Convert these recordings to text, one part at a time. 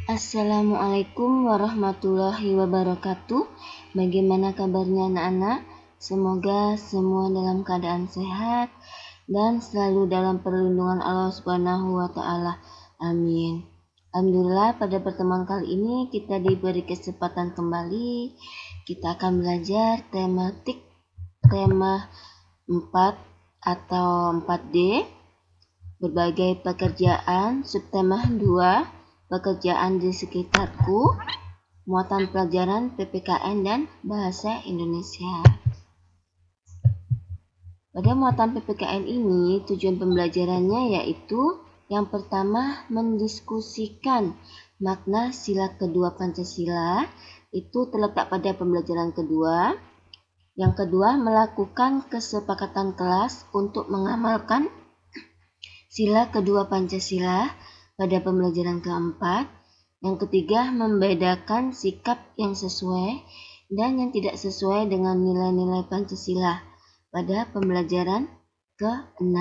Assalamualaikum warahmatullahi wabarakatuh. Bagaimana kabarnya anak-anak? Semoga semua dalam keadaan sehat dan selalu dalam perlindungan Allah Subhanahu wa taala. Amin. Alhamdulillah, pada pertemuan kali ini kita diberi kesempatan kembali. Kita akan belajar tema 4 atau 4D, berbagai pekerjaan, subtema 2, pekerjaan di sekitarku, muatan pelajaran PPKN dan bahasa Indonesia. Pada muatan PPKN ini, tujuan pembelajarannya yaitu yang pertama, mendiskusikan makna sila kedua Pancasila, itu terletak pada pembelajaran kedua. Yang kedua, melakukan kesepakatan kelas untuk mengamalkan sila kedua Pancasila pada pembelajaran keempat. Yang ketiga, membedakan sikap yang sesuai dan yang tidak sesuai dengan nilai-nilai Pancasila pada pembelajaran ke-6.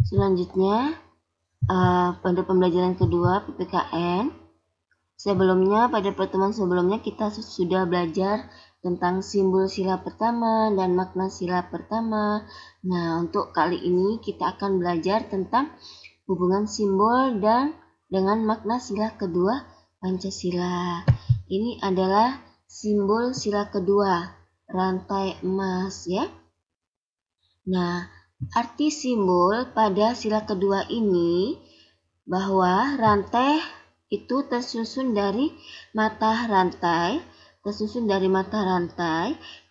Selanjutnya, pada pembelajaran kedua PPKN, pada pertemuan sebelumnya kita sudah belajar tentang simbol sila pertama dan makna sila pertama. Nah, untuk kali ini kita akan belajar tentang hubungan simbol dan dengan makna sila kedua Pancasila. Ini adalah simbol sila kedua, rantai emas ya. Nah, arti simbol pada sila kedua ini bahwa rantai itu tersusun dari mata rantai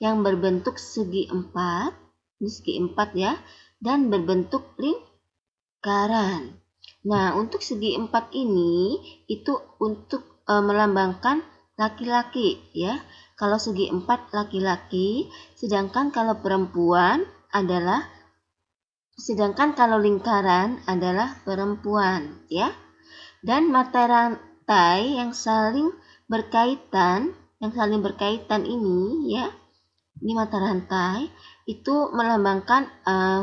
yang berbentuk segi empat, ini segi empat ya, dan berbentuk lingkaran. Nah, untuk segi empat ini itu untuk melambangkan laki-laki ya. Kalau segi empat laki-laki, sedangkan kalau lingkaran adalah perempuan ya. Dan mata rantai yang saling berkaitan ini ya, ini mata rantai itu melambangkan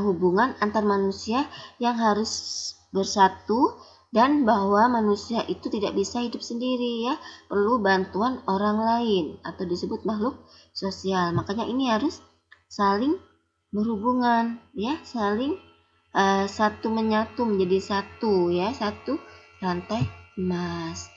hubungan antar manusia yang harus bersatu dan bahwa manusia itu tidak bisa hidup sendiri ya, perlu bantuan orang lain atau disebut makhluk sosial. Makanya ini harus saling berhubungan ya, saling satu menyatu menjadi satu ya, satu rantai emas.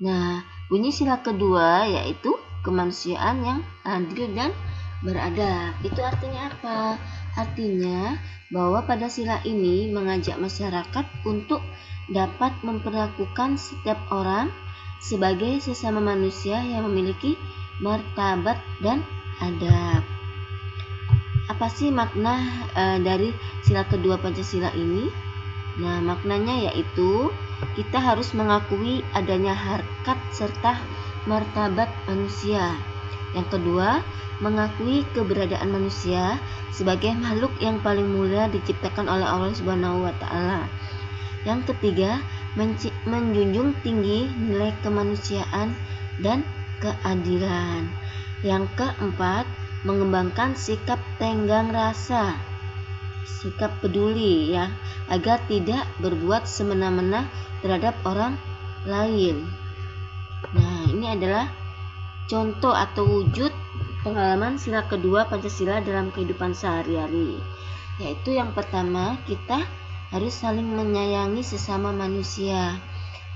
Nah, bunyi sila kedua yaitu kemanusiaan yang adil dan beradab. Itu artinya apa? Artinya bahwa pada sila ini mengajak masyarakat untuk dapat memperlakukan setiap orang sebagai sesama manusia yang memiliki martabat dan adab. Apa sih makna dari sila kedua Pancasila ini? Nah, maknanya yaitu kita harus mengakui adanya harkat serta martabat manusia. Yang kedua, mengakui keberadaan manusia sebagai makhluk yang paling mulia diciptakan oleh Allah Subhanahu wa taala. Yang ketiga, menjunjung tinggi nilai kemanusiaan dan keadilan. Yang keempat, mengembangkan sikap tenggang rasa, sikap peduli ya, agar tidak berbuat semena-mena terhadap orang lain. Nah, ini adalah contoh atau wujud pengalaman sila kedua Pancasila dalam kehidupan sehari-hari. Yaitu yang pertama, kita harus saling menyayangi sesama manusia.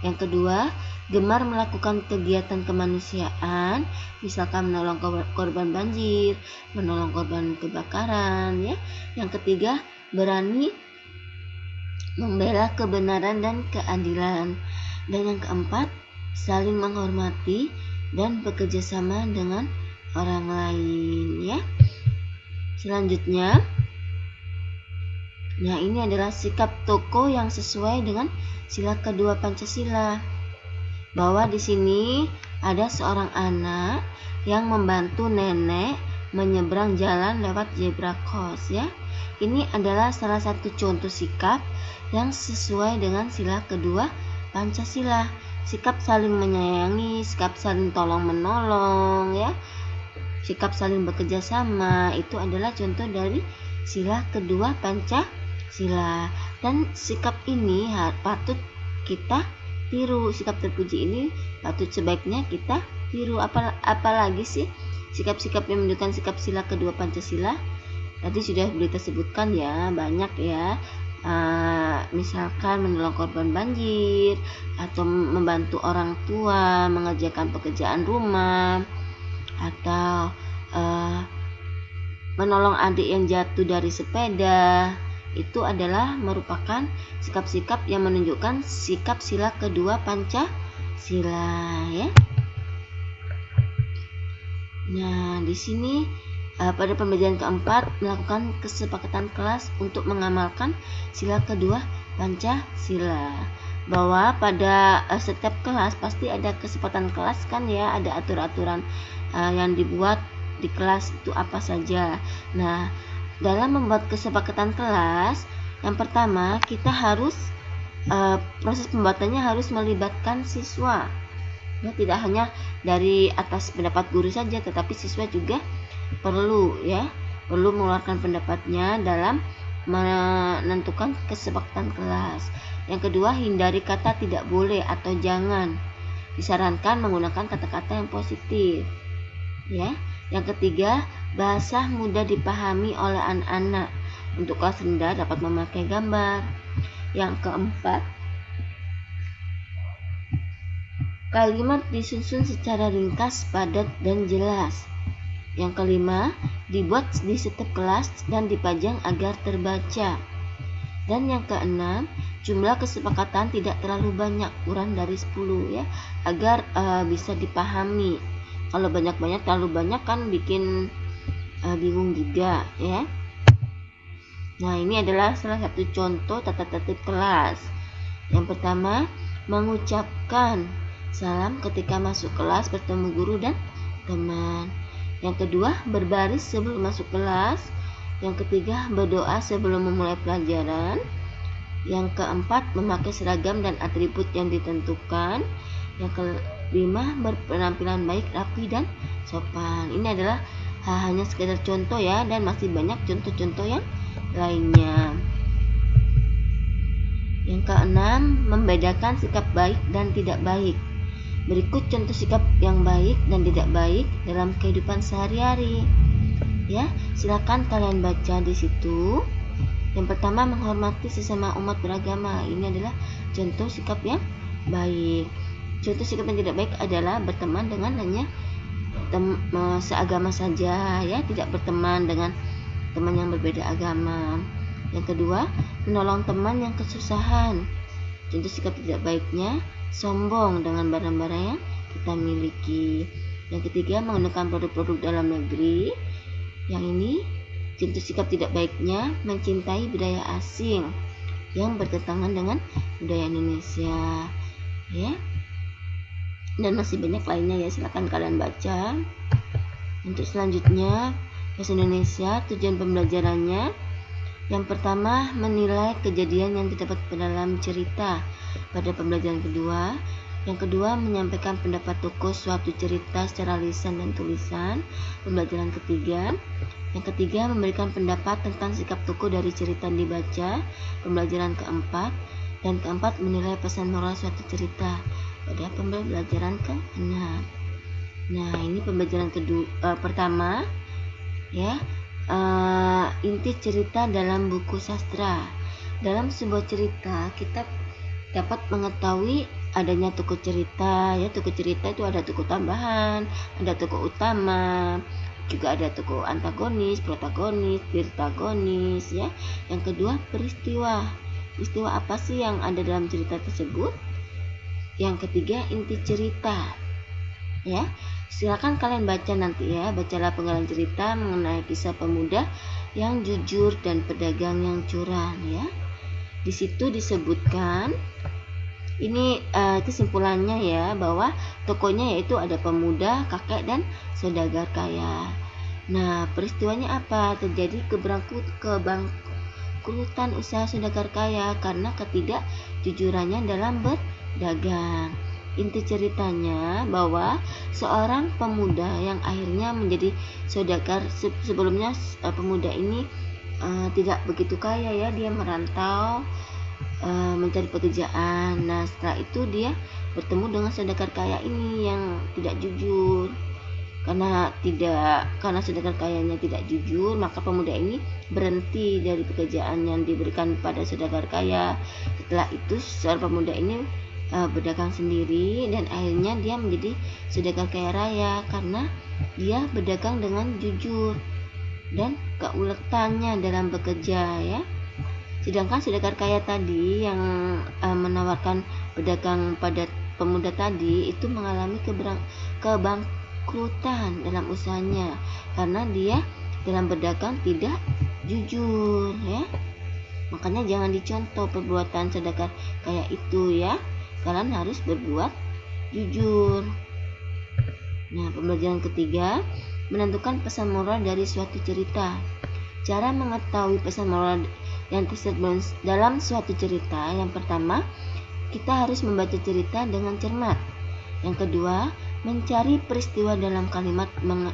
Yang kedua, gemar melakukan kegiatan kemanusiaan, misalkan menolong korban banjir, menolong korban kebakaran ya. Yang ketiga, berani membela kebenaran dan keadilan. Dan yang keempat, saling menghormati dan bekerja sama dengan orang lain ya. Selanjutnya, nah ini adalah sikap tokoh yang sesuai dengan sila kedua Pancasila. Bahwa di sini ada seorang anak yang membantu nenek menyeberang jalan lewat zebra cross ya. Ini adalah salah satu contoh sikap yang sesuai dengan sila kedua Pancasila. Sikap saling menyayangi, sikap saling tolong menolong ya, sikap saling bekerja sama, itu adalah contoh dari sila kedua Pancasila. sila. Dan sikap ini patut kita tiru. Sikap terpuji ini patut sebaiknya kita tiru. Apalagi sih sikap-sikap yang menunjukkan sikap sila kedua Pancasila? Tadi sudah kita sebutkan ya, banyak ya. Misalkan menolong korban banjir, atau membantu orang tua mengerjakan pekerjaan rumah, atau menolong adik yang jatuh dari sepeda. Itu adalah merupakan sikap-sikap yang menunjukkan sikap sila kedua Pancasila ya. Nah, di sini pada pembelajaran keempat melakukan kesepakatan kelas untuk mengamalkan sila kedua Pancasila. Bahwa pada setiap kelas pasti ada kesepakatan kelas kan ya, ada aturan-aturan yang dibuat di kelas itu apa saja. Nah, dalam membuat kesepakatan kelas, yang pertama kita harus proses pembuatannya harus melibatkan siswa. Ya, tidak hanya dari atas pendapat guru saja, tetapi siswa juga perlu mengeluarkan pendapatnya dalam menentukan kesepakatan kelas. Yang kedua, hindari kata tidak boleh atau jangan. Disarankan menggunakan kata-kata yang positif. Ya. Yang ketiga, bahasa mudah dipahami oleh anak-anak. Untuk kelas rendah dapat memakai gambar. Yang keempat, kalimat disusun secara ringkas, padat, dan jelas. Yang kelima, dibuat di setiap kelas dan dipajang agar terbaca. Dan yang keenam, jumlah kesepakatan tidak terlalu banyak, kurang dari 10 ya, agar bisa dipahami. Kalau banyak-banyak, terlalu banyak kan bikin bingung juga ya. Nah, ini adalah salah satu contoh tata tertib kelas. Yang pertama, mengucapkan salam ketika masuk kelas bertemu guru dan teman. Yang kedua, berbaris sebelum masuk kelas. Yang ketiga, berdoa sebelum memulai pelajaran. Yang keempat, memakai seragam dan atribut yang ditentukan. Yang kelima, berpenampilan baik, rapi, dan sopan. Ini adalah hanya sekedar contoh ya, dan masih banyak contoh-contoh yang lainnya. Yang keenam, membedakan sikap baik dan tidak baik. Berikut contoh sikap yang baik dan tidak baik dalam kehidupan sehari-hari. Ya, silakan kalian baca di situ. Yang pertama, menghormati sesama umat beragama. Ini adalah contoh sikap yang baik. Contoh sikap yang tidak baik adalah berteman dengan hanya seagama saja, ya, tidak berteman dengan teman yang berbeda agama. Yang kedua, menolong teman yang kesusahan. Contoh sikap tidak baiknya, sombong dengan barang-barang yang kita miliki. Yang ketiga, menggunakan produk-produk dalam negeri. Yang ini, contoh sikap tidak baiknya, mencintai budaya asing yang bertentangan dengan budaya Indonesia. Ya. Dan masih banyak lainnya ya, silakan kalian baca. Untuk selanjutnya, bahasa Indonesia, tujuan pembelajarannya. Yang pertama, menilai kejadian yang terdapat dalam cerita pada pembelajaran kedua. Yang kedua, menyampaikan pendapat tokoh suatu cerita secara lisan dan tulisan. Pembelajaran ketiga. Yang ketiga, memberikan pendapat tentang sikap tokoh dari cerita yang dibaca. Pembelajaran keempat. Dan keempat, menilai pesan moral suatu cerita pada pembelajaran ke-6. Nah, ini pembelajaran pertama ya. Inti cerita dalam buku sastra. Dalam sebuah cerita kita dapat mengetahui adanya tokoh cerita ya. Tokoh cerita itu ada tokoh tambahan, ada tokoh utama, juga ada tokoh antagonis, protagonis, protagonis ya. Yang kedua, peristiwa. Peristiwa apa sih yang ada dalam cerita tersebut? Yang ketiga, inti cerita. Ya, silakan kalian baca nanti ya. Bacalah penggalan cerita mengenai kisah pemuda yang jujur dan pedagang yang curang ya. Di situ disebutkan ini kesimpulannya ya, bahwa tokohnya yaitu ada pemuda, kakek, dan saudagar kaya. Nah, peristiwanya apa? Terjadi kebangkrutan usaha saudagar kaya karena ketidakjujurannya dalam berdagang. Inti ceritanya bahwa seorang pemuda yang akhirnya menjadi saudagar, sebelumnya pemuda ini tidak begitu kaya ya, dia merantau mencari pekerjaan. Nah, setelah itu dia bertemu dengan saudagar kaya ini yang tidak jujur. Karena saudagar kayanya tidak jujur, maka pemuda ini berhenti dari pekerjaan yang diberikan pada saudagar kaya. Setelah itu seorang pemuda ini berdagang sendiri, dan akhirnya dia menjadi saudagar kaya raya karena dia berdagang dengan jujur dan keuletannya dalam bekerja ya. Sedangkan saudagar kaya tadi yang menawarkan pedagang pada pemuda tadi itu mengalami kebangkrutan dalam usahanya karena dia dalam berdagang tidak jujur ya. Makanya jangan dicontoh perbuatan saudagar kaya itu ya. Kalian harus berbuat jujur. Nah, pembelajaran ketiga, menentukan pesan moral dari suatu cerita. Cara mengetahui pesan moral yang tersebar dalam suatu cerita, yang pertama, kita harus membaca cerita dengan cermat. Yang kedua, mencari peristiwa dalam kalimat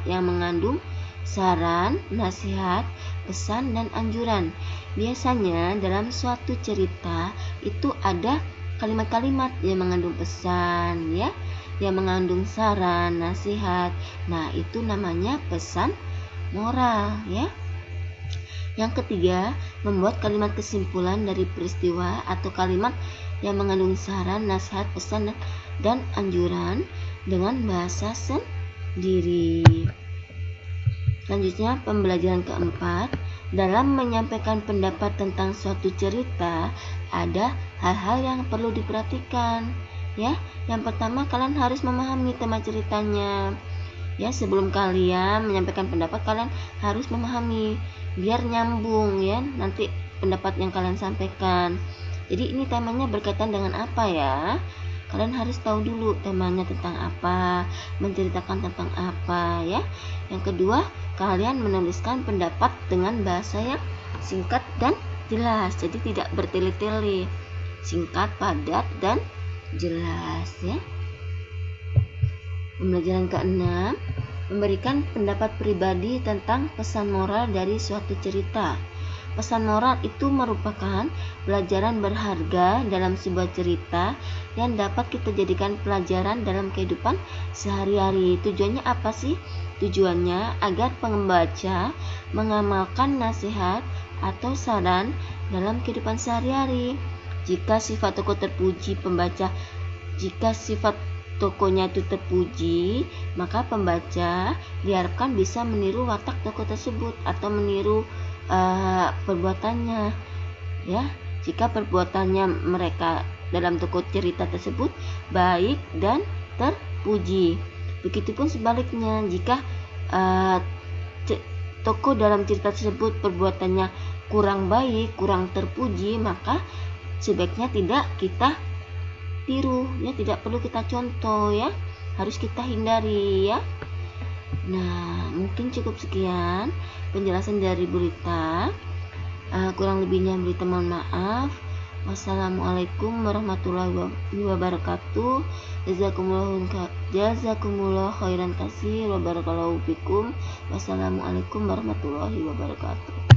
yang mengandung saran, nasihat, pesan, dan anjuran. Biasanya dalam suatu cerita itu ada kalimat-kalimat yang mengandung pesan ya, yang mengandung saran, nasihat. Nah, itu namanya pesan moral ya. Yang ketiga, membuat kalimat kesimpulan dari peristiwa atau kalimat yang mengandung saran, nasihat, pesan, dan anjuran dengan bahasa sendiri. Selanjutnya, pembelajaran keempat, dalam menyampaikan pendapat tentang suatu cerita ada hal-hal yang perlu diperhatikan ya. Yang pertama, kalian harus memahami tema ceritanya ya. Sebelum kalian menyampaikan pendapat, kalian harus memahami biar nyambung ya nanti pendapat yang kalian sampaikan. Jadi ini temanya berkaitan dengan apa ya, kalian harus tahu dulu temanya tentang apa, menceritakan tentang apa ya. Yang kedua, kalian menuliskan pendapat dengan bahasa yang singkat dan jelas, jadi tidak bertele-tele, singkat, padat, dan jelas ya. Pembelajaran keenam, memberikan pendapat pribadi tentang pesan moral dari suatu cerita. Pesan moral itu merupakan pelajaran berharga dalam sebuah cerita yang dapat kita jadikan pelajaran dalam kehidupan sehari-hari. Tujuannya apa sih? Tujuannya agar pembaca mengamalkan nasihat atau saran dalam kehidupan sehari-hari. Jika sifat tokoh terpuji jika sifat tokohnya itu terpuji, maka pembaca diharapkan bisa meniru watak tokoh tersebut atau meniru perbuatannya ya. Jika perbuatannya mereka dalam tokoh cerita tersebut baik dan terpuji. Begitupun sebaliknya, jika tokoh dalam cerita tersebut perbuatannya kurang baik, kurang terpuji, maka sebaiknya tidak kita tiru ya, tidak perlu kita contoh ya, harus kita hindari ya. Nah, mungkin cukup sekian penjelasan dari Bu Rita. Kurang lebihnya Bu Rita mohon maaf. Wassalamualaikum warahmatullahi wabarakatuh. Jazakumullah khairan katsir wa barakallahu fikum. Wassalamualaikum warahmatullahi wabarakatuh.